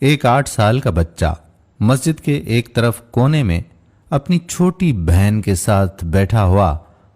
ایک 8 سال کا بچہ مسجد کے ایک طرف کونے میں اپنی چھوٹی بہن کے ساتھ بیٹھا ہوا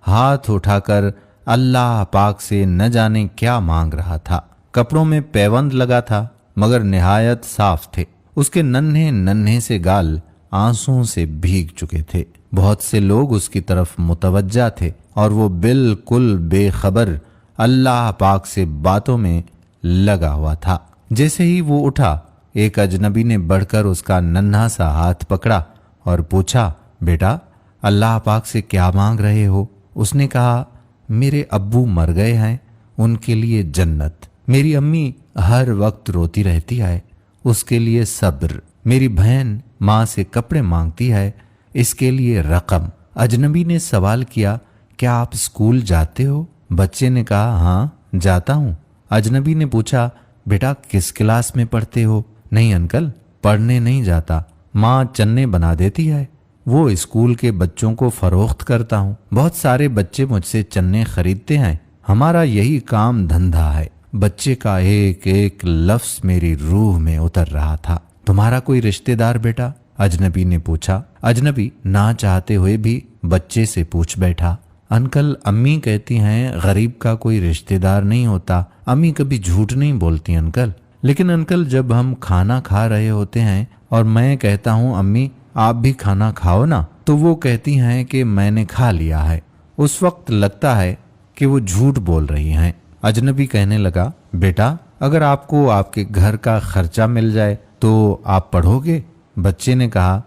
ہاتھ اٹھا کر اللہ پاک سے نہ جانے کیا مانگ رہا تھا۔ کپڑوں میں پیوند لگا تھا مگر نہایت صاف تھے۔ اس کے ننھے ننھے سے گال آنسوؤں سے بھیگ چکے تھے۔ بہت سے لوگ اس کی طرف متوجہ تھے اور وہ بالکل بے خبر اللہ پاک سے باتوں میں لگا ہوا تھا۔ جیسے ہی وہ اٹھا، ایک اجنبی نے بڑھ کر اس کا ننھا سا ہاتھ پکڑا اور پوچھا، بیٹا اللہ پاک سے کیا مانگ رہے ہو؟ اس نے کہا، میرے ابو مر گئے ہیں، ان کے لیے جنت۔ میری امی ہر وقت روتی رہتی ہے، اس کے لیے صبر۔ میری بہن ماں سے کپڑے مانگتی ہے، اس کے لیے رقم۔ اجنبی نے سوال کیا، کیا آپ اسکول جاتے ہو؟ بچے نے کہا، ہاں جاتا ہوں۔ اجنبی نے پوچھا، بیٹا کس کلاس میں پڑھتے ہو؟ نہیں انکل، پڑھنے نہیں جاتا، ماں چنے بنا دیتی ہے، وہ اسکول کے بچوں کو فروخت کرتا ہوں۔ بہت سارے بچے مجھ سے چنے خریدتے ہیں، ہمارا یہی کام دھندہ ہے۔ بچے کا ایک ایک لفظ میری روح میں اتر رہا تھا۔ تمہارا کوئی رشتہ دار بیٹا؟ اجنبی نے پوچھا۔ اجنبی نہ چاہتے ہوئے بھی بچے سے پوچھ بیٹھا۔ انکل امی کہتی ہیں غریب کا کوئی رشتہ دار نہیں ہوتا، امی کبھی جھوٹ نہیں بولتی انکل۔ لیکن انکل جب ہم کھانا کھا رہے ہوتے ہیں اور میں کہتا ہوں امی آپ بھی کھانا کھاؤ نا، تو وہ کہتی ہیں کہ میں نے کھا لیا ہے، اس وقت لگتا ہے کہ وہ جھوٹ بول رہی ہیں۔ اجنبی کہنے لگا، بیٹا اگر آپ کو آپ کے گھر کا خرچہ مل جائے تو آپ پڑھو گے؟ بچے نے کہا،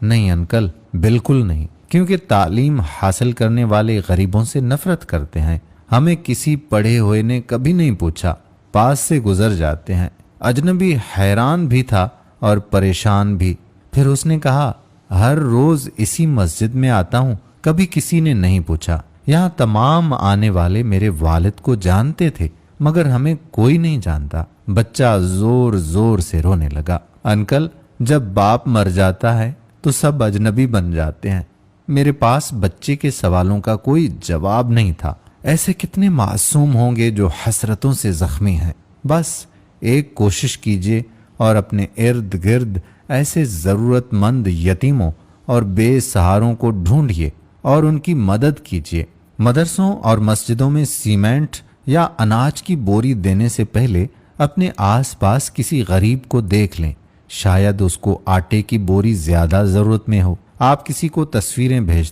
نہیں انکل بالکل نہیں، کیونکہ تعلیم حاصل کرنے والے غریبوں سے نفرت کرتے ہیں، ہمیں کسی پڑھے ہوئے نے کبھی نہیں پوچھا، پاس سے گزر جاتے ہیں۔ اجنبی حیران بھی تھا اور پریشان بھی۔ پھر اس نے کہا، ہر روز اسی مسجد میں آتا ہوں، کبھی کسی نے نہیں پوچھا، یہاں تمام آنے والے میرے والد کو جانتے تھے مگر ہمیں کوئی نہیں جانتا۔ بچہ زور زور سے رونے لگا۔ انکل جب باپ مر جاتا ہے تو سب اجنبی بن جاتے ہیں، میرے پاس بچے کے سوالوں کا کوئی جواب نہیں تھا۔ ایسے کتنے معصوم ہوں گے جو حسرتوں سے زخمی ہیں۔ بس ایک کوشش کیجیے اور اپنے ارد گرد ایسے ضرورت مند یتیموں اور بے سہاروں کو ڈھونڈیے اور ان کی مدد کیجیے۔ مدرسوں اور مسجدوں میں سیمنٹ یا اناج کی بوری دینے سے پہلے اپنے آس پاس کسی غریب کو دیکھ لیں، شاید اس کو آٹے کی بوری زیادہ ضرورت میں ہو۔ آپ کسی کو تصویریں بھیج